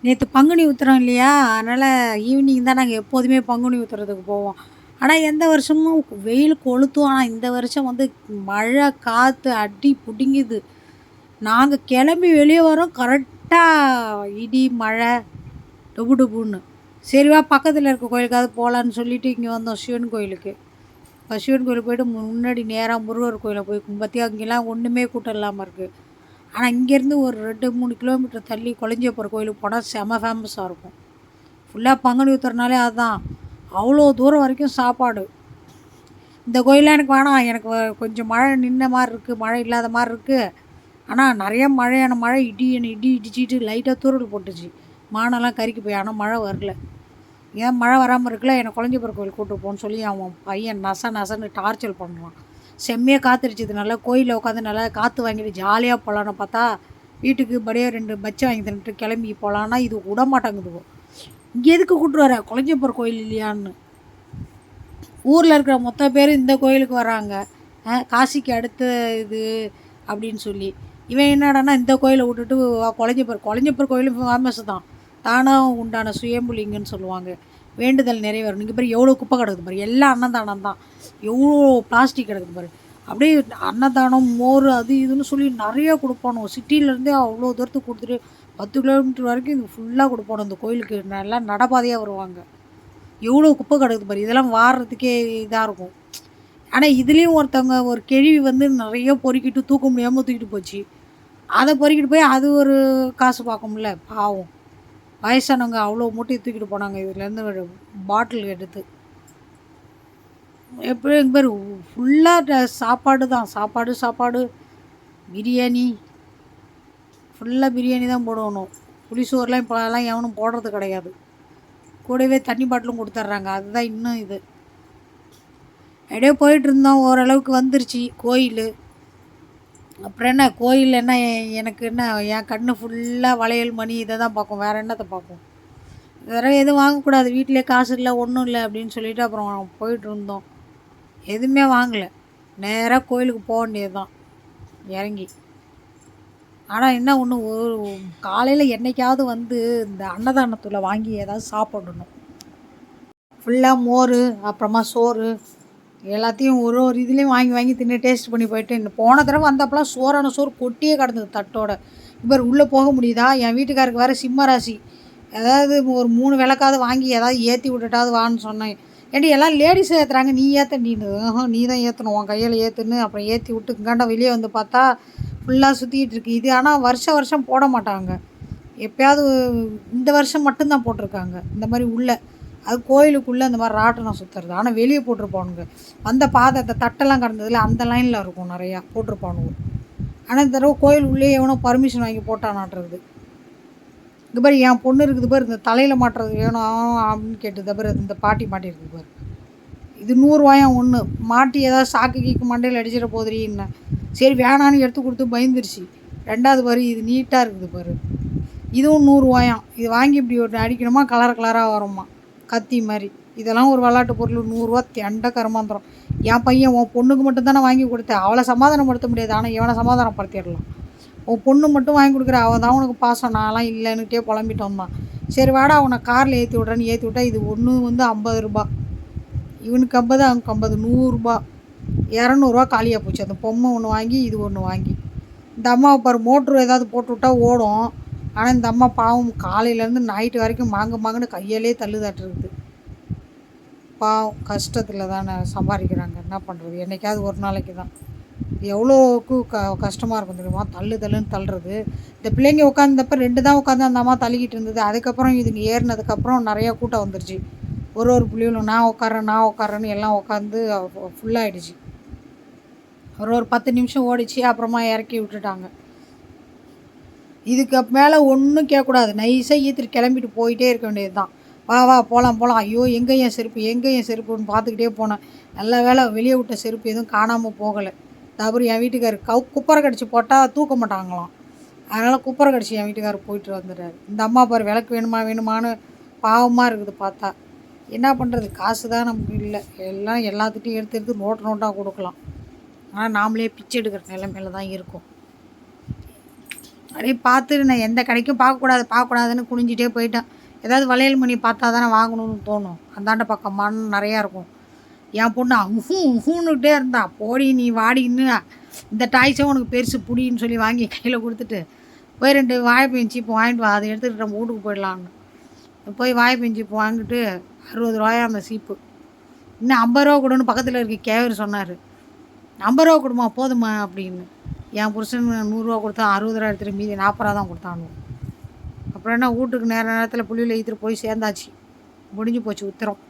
நேற்று பங்குனி உத்திரம் இல்லையா, அதனால் ஈவினிங் தான் நாங்கள் எப்போதுமே பங்குனி உத்திரத்துக்கு போவோம். ஆனால் எந்த வருஷமும் வெயில் கொளுத்தும். ஆனால் இந்த வருஷம் வந்து மழை காற்று அடி பிடிங்குது. நாங்கள் கிளம்பி வெளியே வரோம், கரெக்டாக இடி மழை டுபு டுபுன்னு. சரிவா பக்கத்தில் இருக்க கோயிலுக்காவது போகலான்னு சொல்லிட்டு இங்கே வந்தோம் சிவன் கோயிலுக்கு. இப்போ சிவன் கோயிலுக்கு போய்ட்டு முன்னாடி நேராக முருகர் கோயிலை போய் பார்த்தியா அங்கெல்லாம் ஒன்றுமே கூட்டம் இல்லாமல் இருக்குது. ஆனால் இங்கேருந்து ஒரு 2-3 கிலோமீட்டர் தள்ளி கொளஞ்சியப்பர் கோயிலுக்கு போனால் செம ஃபேமஸாக இருக்கும். ஃபுல்லாக பங்குனி உத்திரனாலே அதுதான். அவ்வளோ தூரம் வரைக்கும் சாப்பாடு. இந்த கோயிலில் எனக்கு வேணாம், எனக்கு கொஞ்சம் மழை நின்ன மாதிரி இருக்குது, மழை இல்லாத மாதிரி இருக்குது. ஆனால் நிறைய மழையான மழை இடி இடிச்சிட்டு லைட்டாக தூரல் போட்டுச்சு. மானெல்லாம் கறிக்கு போய், ஆனால் மழை வரல. ஏன் மழை வராமல் இருக்குல்ல, என்னை கொளஞ்சியப்பர் கோயில் கூப்பிட்டு போன்னு சொல்லி அவன் பையன் நசன்னு டார்ச்சர் பண்ணுறான். செம்மையாக காற்றுடிச்சிது, நல்லா கோயிலில் உட்காந்து நல்லா காற்று வாங்கிட்டு ஜாலியாக போகலான்னு பார்த்தா வீட்டுக்கு படியே 2 பச்சை வாங்கி தந்துட்டு கிளம்பி போகலான்னா இது விட மாட்டாங்குதுவோ. இங்கே எதுக்கு கூப்பிட்டு வர, கொளஞ்சியப்பர் கோயில் இல்லையான்னு. ஊரில் இருக்கிற மொத்த பேர் இந்த கோயிலுக்கு வராங்க, காசிக்கு அடுத்த இது அப்படின்னு சொல்லி. இவன் என்னடானா இந்த கோயிலை விட்டுட்டு கொளஞ்சியப்பர் கோயிலும் ஃபேமஸ் தான். தானாக உண்டான சுயம்புலிங்கன்னு சொல்லுவாங்க, வேண்டுதல் நிறைவேறும். நீங்கள் பாரு எவ்வளோ குப்பை கிடக்குது பாரு, எல்லாம் அன்னதானம் தான். எவ்வளோ பிளாஸ்டிக் கிடக்குது பாரு. அப்படியே அன்னதானம் மோர் அது இதுன்னு சொல்லி நிறையா கொடுப்பானோ. சிட்டியிலேருந்தே அவ்வளோ தூரத்துக்கு கொடுத்துட்டு 10 கிலோமீட்டர் வரைக்கும் இது ஃபுல்லாக கொடுப்பானோ. இந்த கோயிலுக்கு நல்லா நடப்பாதையாக வருவாங்க. எவ்வளோ குப்பை கிடக்குது பாரு, இதெல்லாம் வாடுறதுக்கே இதாக இருக்கும். ஆனால் இதுலேயும் ஒருத்தவங்க ஒரு கேள்வி வந்து நிறைய பொறுக்கிட்டு தூக்க முடியாமல் தூக்கிட்டு போச்சு. அதை பொறுக்கிட்டு போய் அது ஒரு காசு பார்க்கும்ல, பாவம். வயசானவங்க அவ்வளோ மூட்டையை தூக்கிட்டு போனாங்க இதுலேருந்து ஒரு பாட்டில் எடுத்து. எப்படி எங்கள் பேர் ஃபுல்லாக சாப்பாடு தான், சாப்பாடு பிரியாணி, ஃபுல்லாக பிரியாணி தான் போடணும். புளிசோறுலாம் இப்போலாம் எவனும் போடுறது கிடையாது. கூடவே தண்ணி பாட்டிலும் கொடுத்துட்றாங்க, அதுதான் இன்னும் இது. அப்படியே போயிட்டுருந்தோம், ஓரளவுக்கு வந்துருச்சு கோயில். அப்புறம் என்ன கோயில் என்ன, எனக்கு என்ன என் கண் ஃபுல்லாக வளையல் மணி இதை தான் பார்க்கும், வேறு என்னத்தை பார்க்கும். வேறு எதுவும் வாங்கக்கூடாது, வீட்டிலே காசு இல்லை ஒன்றும் இல்லை அப்படின்னு சொல்லிவிட்டு அப்புறம் போயிட்டுருந்தோம். எதுவுமே வாங்கலை, நேராக கோயிலுக்கு போக வேண்டியது தான் இறங்கி. ஆனால் என்ன ஒன்று, ஒரு காலையில் என்றைக்காவது வந்து இந்த அன்னதானத்தில் வாங்கி ஏதாவது சாப்பிடணும். ஃபுல்லாக மோர் அப்புறமா சோறு எல்லாத்தையும் ஒரு இதுலேயும் வாங்கி தின்னு டேஸ்ட் பண்ணி போயிட்டு. இந்த போன தடவை வந்தப்பெல்லாம் சோறான சோறு கொட்டியே கிடந்தது தட்டோட. இப்போ உள்ளே போக முடியுதா? என் வீட்டுக்காருக்கு வேறு சிம்ம ராசி, ஏதாவது ஒரு 3 விளக்காவது வாங்கி ஏதாவது ஏற்றி விட்டுட்டாவது வான்னு சொன்னேன். ஏன்டி எல்லாம் லேடிஸை ஏற்றுறாங்க, நீ ஏற்ற நீ தான் ஏற்றணும், உன் கையில் ஏற்றுன்னு. அப்புறம் ஏற்றி விட்டு இங்காண்ட வெளியே வந்து பார்த்தா ஃபுல்லாக சுற்றிக்கிட்டு இருக்குது இது. ஆனால் வருஷம் போட மாட்டாங்க, எப்போயாவது இந்த வருஷம் மட்டும்தான் போட்டிருக்காங்க இந்த மாதிரி உள்ளே. அது கோயிலுக்குள்ளே அந்த மாதிரி ராட்டனம் சுற்றுறது. ஆனால் வெளியே போட்டிருப்பானுங்க. அந்த பாதை அந்த தட்டெல்லாம் கடந்ததில் அந்த லைனில் இருக்கும் நிறையா போட்டிருப்பானுங்க. ஆனால் இந்த தடவை கோயில் உள்ளே எவனோ பர்மிஷன் வாங்கி போட்டானாட்டுறது. இது பாரு என் பொண்ணு இருக்குது பாரு, இந்த தலையில் மாட்டுறது வேணும் அப்படின்னு கேட்டுது பாரு, இந்த பாட்டி மாட்டியிருக்குது பாரு. இது 100 ரூபாயாம் ஒன்று மாட்டி, ஏதாவது சாக்கு கீக்கு மண்டையில் அடிச்சிட போதுறீன்னு. சரி வேணான்னு எடுத்து கொடுத்து பயந்துருச்சு. 2வது பாரு இது நீட்டாக இருக்குது பாரு, இதுவும் 100 ரூபாயாம். இது வாங்கி இப்படி ஒரு அடிக்கணுமா, கலராக வருமா கத்தி மாதிரி. இதெல்லாம் ஒரு விளாட்டு பொருள் 100 ரூபா தெண்ட கருமாந்திரம். என் பையன் உன் பொண்ணுக்கு மட்டும் தானே வாங்கி கொடுத்தேன், அவளை சமாதானப்படுத்த முடியாது, ஆனால் இவனை சமாதானப்படுத்திடலாம். உன் பொண்ணு மட்டும் வாங்கி கொடுக்குற, அவன் தான் உனக்கு பாசம், நான்லாம் இல்லைன்னுட்டே புலம்பிட்டோம் தான். சரி வாடா அவனை காரில் ஏற்றி விட்றேன்னு ஏற்றி விட்டா இது ஒன்று வந்து 50 ரூபா, இவனுக்கு 50 அவனுக்கு 50, 100 ரூபா, 200 ரூபா காலியாக போச்சு. அந்த பொம்மை ஒன்று வாங்கி இது ஒன்று வாங்கி. இந்த அம்மாவை பாரு, மோட்ரு ஏதாவது போட்டு விட்டா ஓடும். ஆனால் இந்த அம்மா பாவம் காலையிலேருந்து நைட்டு வரைக்கும் மாங்கன்னு கையாலே தள்ளுதாட்டுருக்குது. பாவம் கஷ்டத்தில் தானே சம்பாதிக்கிறாங்க, என்ன பண்ணுறது. என்றைக்காவது ஒரு நாளைக்கு தான். எவ்வளோக்கு கஷ்டமாக இருக்கும் தெரியுமா, தள்ளுன்னு தள்ளுறது. இந்த பிள்ளைங்க உட்காந்தப்ப 2 தான் உட்காந்து அந்த அம்மா தள்ளிக்கிட்டு இருந்தது. அதுக்கப்புறம் இதுங்க ஏறினதுக்கப்புறம் நிறையா கூட்டம் வந்துருச்சு. ஒரு பிள்ளைகளும் நான் உட்காரேன்னு எல்லாம் உட்காந்து ஃபுல்லாகிடுச்சு. ஒரு 10 நிமிஷம் ஓடிச்சு, அப்புறமா இறக்கி விட்டுட்டாங்க. இதுக்கு மேலே ஒன்றும் கேட்கக்கூடாது, நைஸாக ஈத்துட்டு கிளம்பிட்டு போயிட்டே இருக்க வேண்டியது தான். வா போகலாம். ஐயோ எங்கே என் செருப்புன்னு பார்த்துக்கிட்டே போனேன். நல்ல வேலை வெளியே விட்ட செருப்பு எதுவும் காணாமல் போகலை. அப்புறம் என் வீட்டுக்கார் குப்பரை கடிச்சு போட்டால் தூக்க மாட்டாங்களாம், அதனால் குப்பரை கடிச்சு என் வீட்டுக்காரர் போயிட்டு வந்துடுறாரு. இந்த அம்மா பாரு விளக்கு வேணுமான்னு பாவமாக இருக்குது பார்த்தா. என்ன பண்ணுறது, காசு தான் நமக்கு இல்லை. எல்லாம் எல்லாத்துட்டையும் எடுத்து நோட்டாக கொடுக்கலாம். ஆனால் நாமளே பிச்சை எடுக்கிற நிலைமையில தான் இருக்கும். அப்படியே பார்த்து நான் எந்த கடைக்கும் பார்க்கக்கூடாதுன்னு குனிஞ்சிட்டே போயிட்டேன். ஏதாவது வளையல் மணி பார்த்தா தானே வாங்கணும்னு தோணும். அந்தாண்ட பக்கம் மண் நிறையா இருக்கும். என் பொண்ணு ஊன்னுக்கிட்டே இருந்தா, போடி நீ வாடின்னு இந்த டாய்ஸே உனக்கு பெருசு புடின்னு சொல்லி வாங்கி கையில் கொடுத்துட்டு, போய் 2 வாழைப்பழம் சீப்பு வாங்கிட்டு வா, அதை எடுத்துகிட்டு நம்ம வீட்டுக்கு போயிடலான்னு. போய் வாழைப்பழம் சீப்பு வாங்கிட்டு 60 ரூபாயா அந்த சீப்பு. இன்னும் 50 ரூபா கொடுன்னு பக்கத்தில் இருக்க கேவர் சொன்னார். 50 ரூபா கொடுமா போதுமா அப்படின்னு. என் புருஷன் 100 ரூபா கொடுத்தான், 60 ரூபா எடுத்துகிட்டு மீதி 40 ரூபா தான் கொடுத்தானு. அப்புறம் என்ன வீட்டுக்கு நேரத்தில் புள்ளியில் இழுத்துட்டு போய் சேர்ந்தாச்சு. முடிஞ்சு போச்சு உத்திரம்.